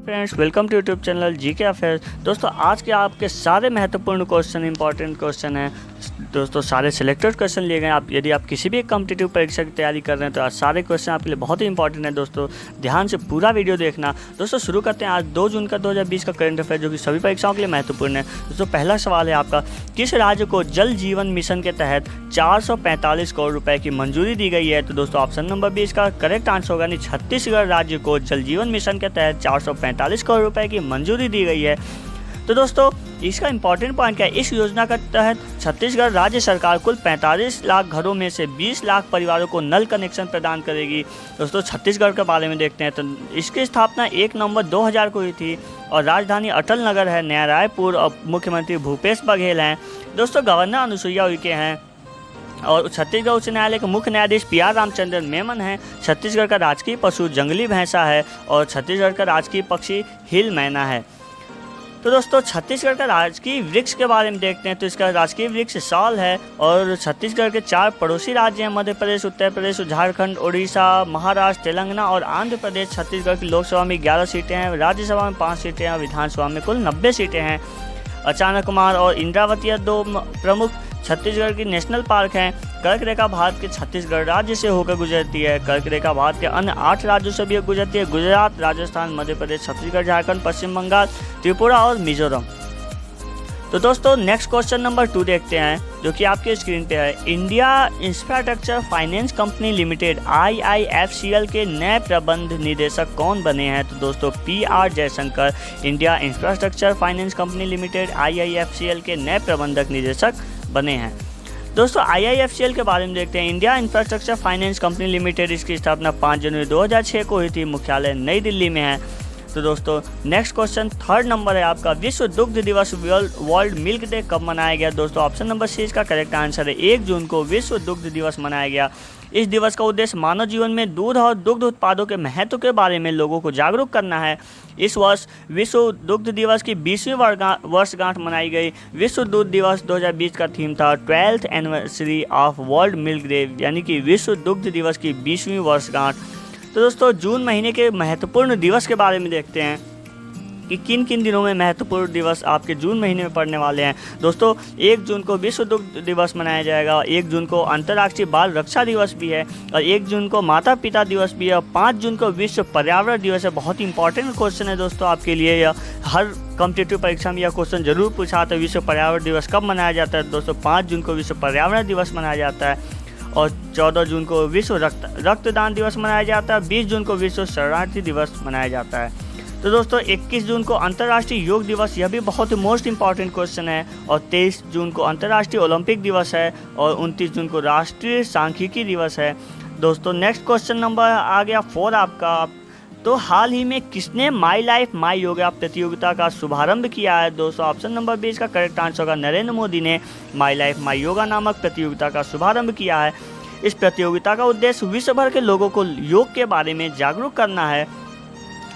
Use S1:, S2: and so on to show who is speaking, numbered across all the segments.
S1: Friends, welcome to YouTube channel GK affairs. दोस्तों आज के आपके सारे महत्वपूर्ण क्वेश्चन इंपॉर्टेंट क्वेश्चन हैं दोस्तों, सारे सिलेक्टेड क्वेश्चन लिए गए। आप यदि आप किसी भी कॉम्पिटिटिव परीक्षा की तैयारी कर रहे हैं तो आज सारे क्वेश्चन आपके लिए बहुत ही इंपॉर्टेंट है। दोस्तों ध्यान से पूरा वीडियो देखना। दोस्तों शुरू करते हैं आज 2 जून का 2020 का करंट अफेयर, जो कि सभी परीक्षाओं के लिए महत्वपूर्ण है। दोस्तों पहला सवाल है आपका, किस राज्य को जल जीवन मिशन के तहत 445 करोड़ रुपए की मंजूरी दी गई है? तो दोस्तों ऑप्शन नंबर 20 का करेक्ट आंसर होगा, यानी छत्तीसगढ़ राज्य को जल जीवन मिशन के तहत 445 करोड़ रुपए की मंजूरी दी गई है। तो दोस्तों इसका इंपॉर्टेंट पॉइंट क्या है, इस योजना के तहत छत्तीसगढ़ राज्य सरकार कुल 45 लाख घरों में से 20 लाख परिवारों को नल कनेक्शन प्रदान करेगी। दोस्तों छत्तीसगढ़ के बारे में देखते हैं तो इसकी स्थापना 1 नवंबर 2000 को हुई थी और राजधानी अटल नगर है, नया रायपुर, और मुख्यमंत्री भूपेश बघेल हैं। दोस्तों गवर्नर अनुसुईया उइके हैं और छत्तीसगढ़ उच्च न्यायालय के मुख्य न्यायाधीश PR रामचंद्रन मेमन हैं। छत्तीसगढ़ का राजकीय पशु जंगली भैंसा है और छत्तीसगढ़ का राजकीय पक्षी हिल मैना है। तो दोस्तों छत्तीसगढ़ का राजकीय वृक्ष के बारे में देखते हैं तो इसका राजकीय वृक्ष साल है और छत्तीसगढ़ के 4 पड़ोसी राज्य हैं, मध्य प्रदेश, उत्तर प्रदेश, झारखंड, उड़ीसा, महाराष्ट्र, तेलंगाना और आंध्र प्रदेश। छत्तीसगढ़ की लोकसभा में 11 सीटें हैं, राज्यसभा में 5 सीटें हैं और विधानसभा में कुल 90 सीटें हैं। अचानक कुमार और इंद्रावती 2 प्रमुख छत्तीसगढ़ की नेशनल पार्क हैं। कर्क रेखा भारत के छत्तीसगढ़ राज्य से होकर गुजरती है। कर्क रेखा भारत के अन्य 8 राज्यों से भी गुजरती है, गुजरात, राजस्थान, मध्य प्रदेश, छत्तीसगढ़, झारखंड, पश्चिम बंगाल, त्रिपुरा और मिजोरम। तो दोस्तों नेक्स्ट क्वेश्चन नंबर 2 देखते हैं, जो कि आपके स्क्रीन पे है। India infrastructure finance company limited IIFCL के नए प्रबंध निदेशक कौन बने हैं? तो दोस्तों PR Jaishankar India infrastructure finance company limited IIFCL के नए प्रबंधक निदेशक बने हैं। दोस्तों IIFCL के बारे में देखते हैं। India infrastructure finance company limited, इसकी स्थापना 5 जनवरी 2006 को हुई थी, मुख्यालय नई दिल्ली में है। तो दोस्तों नेक्स्ट क्वेश्चन 3rd नंबर है आपका, विश्व दुग्ध दिवस वर्ल्ड मिल्क डे कब मनाया गया? दोस्तों ऑप्शन नंबर 6 का करेक्ट आंसर है 1 जून को विश्व दुग्ध दिवस मनाया गया। इस दिवस का उद्देश्य मानव जीवन में दूध और दुग्ध उत्पादों के महत्व के बारे में लोगों को जागरूक करना है। इस वर्ष विश्व दुग्ध दिवस की 20वीं वर्षगांठ मनाई गई। विश्व दूध दिवस 2020 का थीम था 12th anniversary of world milk day, यानी कि विश्व दुग्ध दिवस की 20वीं वर्षगांठ। तो दोस्तों जून महीने के महत्वपूर्ण दिवस के बारे में देखते हैं कि किन किन दिनों में महत्वपूर्ण दिवस आपके जून महीने में पड़ने वाले हैं। दोस्तों 1 जून को विश्व दुग्ध दिवस मनाया जाएगा, 1 जून को अंतर्राष्ट्रीय बाल रक्षा दिवस भी है और 1 जून को माता पिता दिवस भी है और 5 जून को विश्व पर्यावरण दिवस है। बहुत इंपॉर्टेंट क्वेश्चन है दोस्तों आपके लिए, यह हर कॉम्पिटिटिव परीक्षा में यह क्वेश्चन जरूर पूछा था। विश्व पर्यावरण दिवस कब मनाया जाता है? दोस्तों 5 जून को विश्व पर्यावरण दिवस मनाया जाता है और 14 जून को विश्व रक्तदान दिवस मनाया जाता है, 20 जून को विश्व शरणार्थी दिवस मनाया जाता है। तो दोस्तों 21 जून को अंतर्राष्ट्रीय योग दिवस, यह भी बहुत ही मोस्ट इंपॉर्टेंट क्वेश्चन है, और 23 जून को अंतर्राष्ट्रीय ओलंपिक दिवस है और 29 जून को राष्ट्रीय सांख्यिकी दिवस है। दोस्तों नेक्स्ट क्वेश्चन नंबर आ गया 4 आपका। तो हाल ही में किसने माई लाइफ माई योगा प्रतियोगिता का शुभारंभ किया है? दोस्तों ऑप्शन नंबर 20 का करेक्ट आंसर होगा, नरेंद्र मोदी ने माई लाइफ माई योगा नामक प्रतियोगिता का शुभारंभ किया है। इस प्रतियोगिता का उद्देश्य विश्व भर के लोगों को योग के बारे में जागरूक करना है।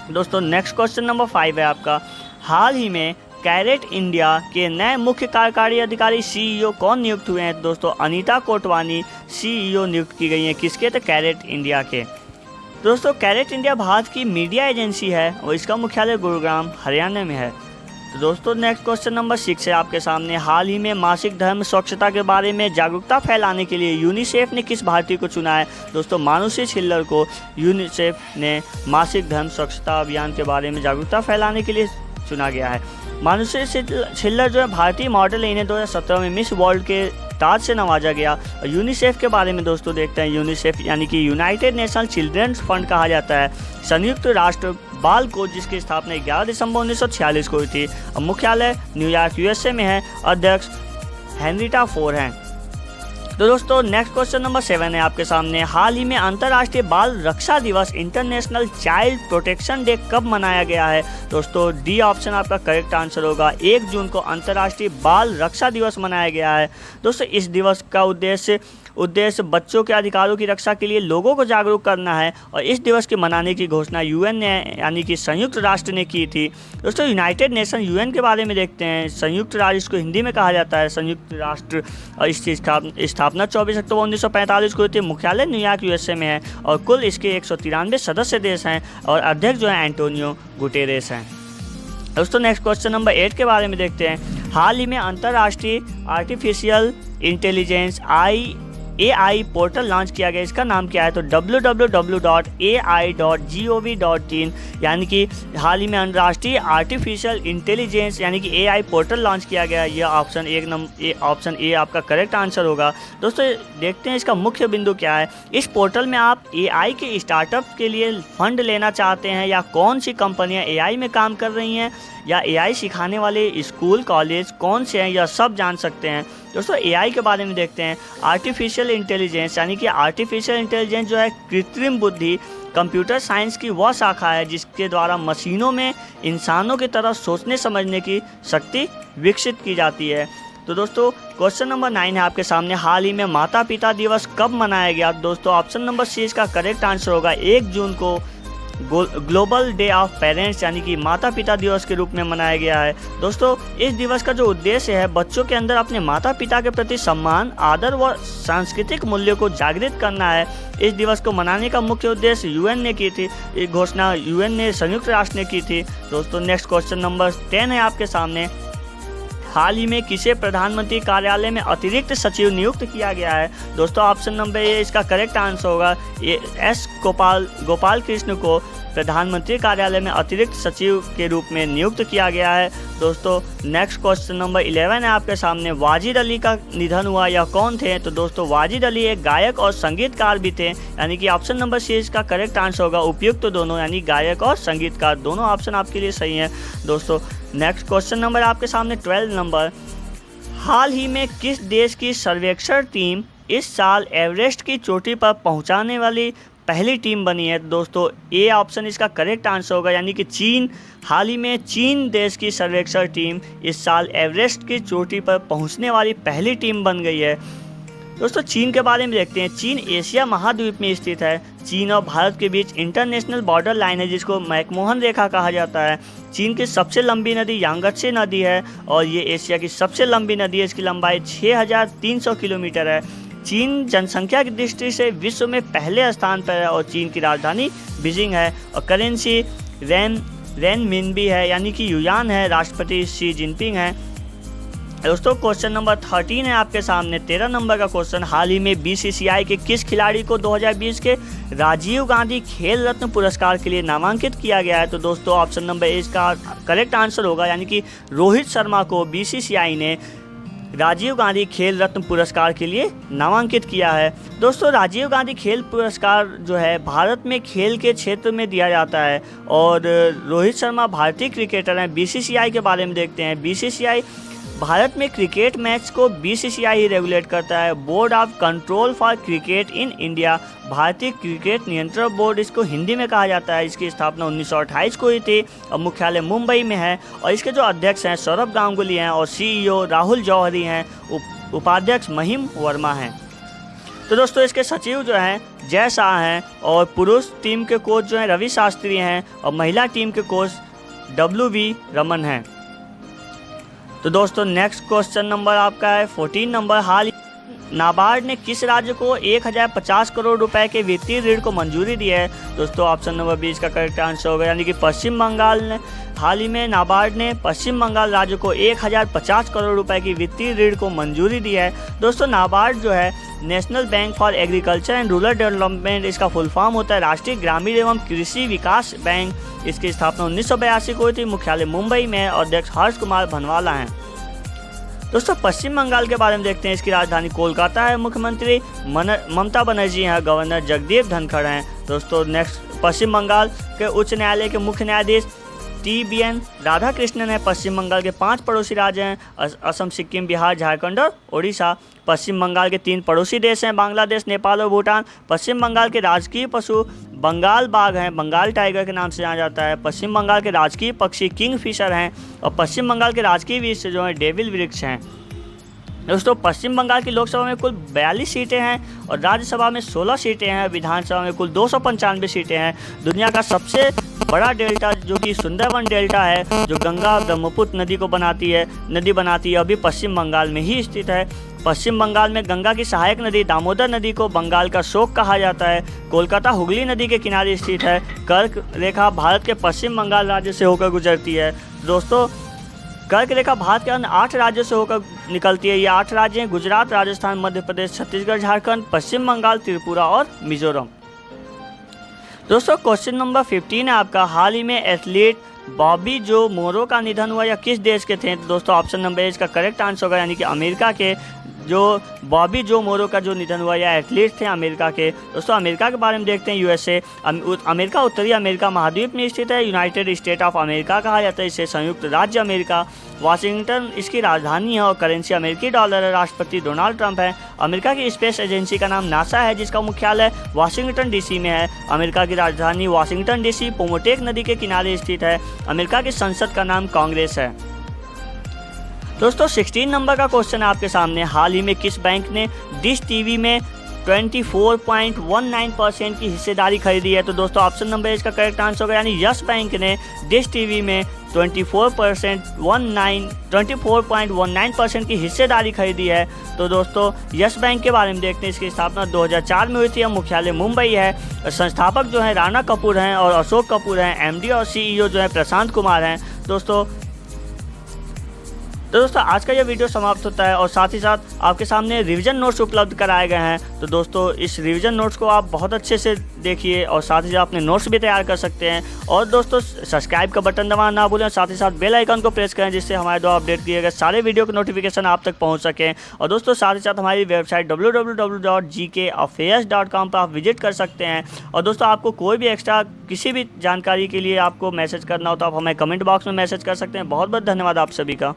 S1: दोस्तों नेक्स्ट क्वेश्चन नंबर 5 है आपका, हाल ही में कैरेट इंडिया के नए मुख्य कार्यकारी अधिकारी CEO कौन नियुक्त हुए हैं? दोस्तों अनीता कोटवानी CEO नियुक्त की गई हैं। किसके? तो कैरेट इंडिया के। दोस्तों कैरेट इंडिया भारत की मीडिया एजेंसी है और इसका मुख्यालय गुरुग्राम हरियाणा में है। तो दोस्तों नेक्स्ट क्वेश्चन नंबर 6 है आपके सामने, हाल ही में मासिक धर्म स्वच्छता के बारे में जागरूकता फैलाने के लिए यूनिसेफ ने किस भारतीय को चुना है? दोस्तों मानुषी छिल्लर को यूनिसेफ ने मासिक धर्म स्वच्छता अभियान के बारे में जागरूकता फैलाने के लिए चुना गया है। मानुषी छिल्लर जो है भारतीय मॉडल है, इन्हें 2017 में मिस वर्ल्ड के ताज से नवाजा गया। और यूनिसेफ के बारे में दोस्तों देखते हैं। यूनिसेफ यानी कि यूनाइटेड नेशन चिल्ड्रंस फंड कहा जाता है, संयुक्त राष्ट्र बाल कोष, जिसकी स्थापना 11 दिसंबर 1946 को हुई थी और मुख्यालय न्यूयॉर्क USA में है। अध्यक्ष हेनरिटा फोर हैं। तो दोस्तों नेक्स्ट क्वेश्चन नंबर 7 है आपके सामने, हाल ही में अंतर्राष्ट्रीय बाल रक्षा दिवस इंटरनेशनल चाइल्ड प्रोटेक्शन डे कब मनाया गया है? दोस्तों D ऑप्शन आपका करेक्ट आंसर होगा, 1 जून को अंतर्राष्ट्रीय बाल रक्षा दिवस मनाया गया है। दोस्तों इस दिवस का उद्देश्य उद्देश्य बच्चों के अधिकारों की रक्षा के लिए लोगों को जागरूक करना है और इस दिवस के मनाने की घोषणा यूएन ने यानी कि संयुक्त राष्ट्र ने की थी। दोस्तों यूनाइटेड नेशन यूएन के बारे में देखते हैं। संयुक्त राष्ट्र इसको हिंदी में कहा जाता है संयुक्त राष्ट्र, और इसकी स्थापना 24 अक्टूबर 1945 को हुई थी। मुख्यालय न्यूयॉर्क यूएसए में है और कुल इसके 193 सदस्य देश हैं और अध्यक्ष जो है एंटोनियो गुटेरेस हैं। दोस्तों नेक्स्ट क्वेश्चन नंबर 8 के बारे में देखते हैं। हाल ही में अंतर्राष्ट्रीय artificial intelligence AI portal launch किया गया। इसका नाम क्या है? तो www.ai.gov.in, यानी कि हाल ही में अंतर्राष्ट्रीय आर्टिफिशियल इंटेलिजेंस यानी कि AI पोर्टल लॉन्च किया गया। यह ऑप्शन ए आपका करेक्ट आंसर होगा। दोस्तों देखते हैं इसका मुख्य बिंदु क्या है। इस पोर्टल में आप AI के स्टार्टअप के लिए फंड लेना चाहते हैं या कौन सी कंपनियां AI में काम कर रही हैं या AI सिखाने वाले स्कूल कॉलेज कौन से हैं, यह सब जान सकते हैं। दोस्तों AI के बारे में देखते हैं। आर्टिफिशियल इंटेलिजेंस यानी कि आर्टिफिशियल इंटेलिजेंस जो है कृत्रिम बुद्धि कंप्यूटर साइंस की वह शाखा है जिसके द्वारा मशीनों में इंसानों की तरह सोचने समझने की शक्ति विकसित की जाती है। तो दोस्तों क्वेश्चन नंबर 9 है आपके सामने। हाल ही में माता पिता दिवस कब मनाया गया? दोस्तों ऑप्शन नंबर सी इसका करेक्ट आंसर होगा। 1 जून को ग्लोबल डे ऑफ पेरेंट्स यानी कि माता पिता दिवस के रूप में मनाया गया है। दोस्तों इस दिवस का जो उद्देश्य है बच्चों के अंदर अपने माता पिता के प्रति सम्मान, आदर व सांस्कृतिक मूल्यों को जागृत करना है। इस दिवस को मनाने का मुख्य उद्देश्य यूएन ने की थी। ये घोषणा यूएन ने संयुक्त राष्ट्र ने की थी। दोस्तों नेक्स्ट क्वेश्चन नंबर 10 है आपके सामने। हाल ही में किसे प्रधानमंत्री कार्यालय में अतिरिक्त सचिव नियुक्त किया गया है? दोस्तों ऑप्शन नंबर ए इसका करेक्ट आंसर होगा। ये एस गोपाल कृष्ण को प्रधानमंत्री कार्यालय में अतिरिक्त सचिव के रूप में नियुक्त किया गया है। दोस्तों नेक्स्ट क्वेश्चन नंबर 11 है आपके सामने। वाजिद अली का निधन हुआ, यह कौन थे? तो दोस्तों वाजिद अली एक गायक और संगीतकार भी थे, यानी कि ऑप्शन नंबर सी इसका करेक्ट आंसर होगा। उपयुक्त तो दोनों यानी गायक और संगीतकार दोनों ऑप्शन आपके लिए सही हैं। दोस्तों नेक्स्ट क्वेश्चन नंबर आपके सामने 12 नंबर। हाल ही में किस देश की सर्वेक्षण टीम इस साल एवरेस्ट की चोटी पर पहुंचाने वाली पहली टीम बनी है? दोस्तों ए ऑप्शन इसका करेक्ट आंसर होगा, यानी कि चीन। हाल ही में चीन देश की सर्वेक्षण टीम इस साल एवरेस्ट की चोटी पर पहुंचने वाली पहली टीम बन गई है। दोस्तों चीन के बारे में देखते हैं। चीन एशिया महाद्वीप में स्थित है। चीन और भारत के बीच इंटरनेशनल बॉर्डर लाइन है जिसको मैकमोहन रेखा कहा जाता है। चीन की सबसे लंबी नदी यांगत्से नदी है और ये एशिया की सबसे लंबी नदी है। इसकी लंबाई 6300 किलोमीटर है। चीन जनसंख्या की दृष्टि से विश्व में पहले स्थान पर है और चीन की राजधानी बीजिंग है और करेंसी रेनमिनबी है, यानी कि युआन है। राष्ट्रपति शी जिनपिंग है। दोस्तों क्वेश्चन नंबर 13 है आपके सामने। 13 नंबर का क्वेश्चन। हाल ही में बीसीसीआई के किस खिलाड़ी को 2020 के राजीव गांधी खेल रत्न पुरस्कार के लिए नामांकित किया गया है? तो दोस्तों ऑप्शन नंबर ए इसका करेक्ट आंसर होगा, यानी कि रोहित शर्मा को बीसीसीआई ने राजीव गांधी खेल रत्न पुरस्कार के लिए नामांकित किया है। दोस्तों राजीव गांधी खेल पुरस्कार जो है भारत में खेल के क्षेत्र में दिया जाता है और रोहित शर्मा भारतीय क्रिकेटर हैं। बीसीसीआई के बारे में देखते हैं। बीसीसीआई भारत में क्रिकेट मैच को बीसीसीआई ही रेगुलेट करता है। Board of control for cricket in India, भारतीय क्रिकेट नियंत्रण बोर्ड इसको हिंदी में कहा जाता है। इसकी स्थापना 1928 को हुई थी और मुख्यालय मुंबई में है और इसके जो अध्यक्ष हैं सौरभ गांगुली हैं और सीईओ राहुल जौहरी हैं। उपाध्यक्ष महिम वर्मा हैं। तो दोस्तों इसके सचिव जो हैं जय शाह हैं और पुरुष टीम के कोच जो हैं रवि शास्त्री हैं और महिला टीम के कोच WV रमन हैं। तो दोस्तों नेक्स्ट क्वेश्चन नंबर आपका है 14 नंबर। हाल नाबार्ड ने किस राज्य को 1050 करोड़ रुपए के वित्तीय ऋण को मंजूरी दी है? दोस्तों ऑप्शन नंबर 20 का करेक्ट आंसर होगा, यानी कि पश्चिम बंगाल ने। हाल ही में नाबार्ड ने पश्चिम बंगाल राज्य को 1050 करोड़ रुपए की वित्तीय ऋण को मंजूरी दी है। दोस्तों नाबार्ड जो है national bank for agriculture and rural development इसका फुल फॉर्म होता है। राष्ट्रीय ग्रामीण एवं कृषि विकास बैंक। इसकी स्थापना 1982 को हुई थी। मुख्यालय मुंबई में और अध्यक्ष हर्ष कुमार भनवाला हैं। दोस्तों पश्चिम बंगाल के बारे में देखते हैं। इसकी राजधानी कोलकाता है। मुख्यमंत्री ममता बनर्जी हैं। गवर्नर जगदीप धनखड़ हैं। दोस्तों नेक्स्ट पश्चिम बंगाल के उच्च न्यायालय के मुख्य न्यायाधीश TBN राधाकृष्णन है। पश्चिम बंगाल के 5 पड़ोसी राज्य हैं असम, सिक्किम, बिहार, झारखंड और ओडिशा। पश्चिम बंगाल के 3 पड़ोसी देश हैं बांग्लादेश, नेपाल और भूटान। पश्चिम बंगाल के राजकीय पशु बंगाल बाघ हैं, बंगाल टाइगर के नाम से जाना जाता है। पश्चिम बंगाल के राजकीय पक्षी किंग फिशर हैं और पश्चिम बंगाल के राजकीय वृक्ष जो हैं डेविल वृक्ष हैं। दोस्तों पश्चिम बंगाल की लोकसभा में कुल 42 सीटें हैं और राज्यसभा में 16 सीटें हैं, विधानसभा में कुल 295 सीटें हैं। दुनिया का सबसे बड़ा डेल्टा जो कि सुंदरवन डेल्टा है, जो गंगा ब्रह्मपुत्र नदी को बनाती है, अभी पश्चिम बंगाल में ही स्थित है। पश्चिम बंगाल में गंगा की सहायक नदी दामोदर नदी को बंगाल का शोक कहा जाता है। कोलकाता हुगली नदी के किनारे स्थित है। कर्क रेखा भारत के पश्चिम बंगाल राज्य से होकर गुजरती है। दोस्तों कर्क रेखा भारत के अन्य 8 राज्यों से होकर निकलती है। ये 8 राज्य हैं गुजरात, राजस्थान, मध्य प्रदेश, छत्तीसगढ़, झारखंड, पश्चिम बंगाल, त्रिपुरा और मिजोरम। दोस्तों क्वेश्चन नंबर 15 है आपका, हाल ही में एथलीट बॉबी जो मोरो का निधन हुआ या किस देश के थे? तो दोस्तों ऑप्शन नंबर ए इसका करेक्ट आंसर होगा, यानी कि अमेरिका के जो बॉबी जो मोरो का जो निधन हुआ या एथलीट थे अमेरिका के। दोस्तों अमेरिका के बारे में देखते हैं। यूएसए अमेरिका उत्तरी अमेरिका महाद्वीप में स्थित है। यूनाइटेड स्टेट ऑफ अमेरिका कहा जाता है इसे, संयुक्त राज्य अमेरिका। वाशिंगटन इसकी राजधानी है और करेंसी अमेरिकी डॉलर है। राष्ट्रपति डोनाल्ड ट्रंप है। अमेरिका की स्पेस एजेंसी का नाम नासा है, जिसका मुख्यालय वाशिंगटन डीसी में है। अमेरिका की राजधानी वाशिंगटन डीसी पोमोटेक नदी के किनारे स्थित है। अमेरिका की संसद का नाम कांग्रेस है। दोस्तों 16 नंबर का क्वेश्चन है आपके सामने, हाल ही में किस बैंक ने डिश टीवी में 24.19% की हिस्सेदारी खरीदी है? तो दोस्तों ऑप्शन नंबर इसका करेक्ट आंसर होगा, यानी यस बैंक ने डिश टीवी में 24.19% की हिस्सेदारी खरीदी है। तो दोस्तों यस बैंक के बारे में देखते हैं। इसकी स्थापना 2004 में हुई थी और मुख्यालय मुंबई है। संस्थापक जो है राणा कपूर हैं और अशोक कपूर हैं। एमडी और सीईओ जो है प्रशांत कुमार हैं। दोस्तों आज का ये वीडियो समाप्त होता है और साथ ही साथ आपके सामने रिवीजन नोट्स उपलब्ध कराए गए हैं। तो दोस्तों इस रिवीजन नोट्स को आप बहुत अच्छे से देखिए और साथ ही साथ अपने नोट्स भी तैयार कर सकते हैं। और दोस्तों सब्सक्राइब का बटन दबाना ना भूलें और साथ ही साथ बेल आइकन को प्रेस करें, जिससे हमारे द्वारा अपडेट किए गए सारे वीडियो के नोटिफिकेशन आप तक पहुँच सकें। और दोस्तों साथ ही साथ हमारी वेबसाइट www.gkaffairs.com पर आप विजिट कर सकते हैं। और दोस्तों आपको कोई भी एक्स्ट्रा किसी भी जानकारी के लिए आपको मैसेज करना हो तो आप हमें कमेंट बॉक्स में मैसेज कर सकते हैं। बहुत बहुत धन्यवाद आप सभी का।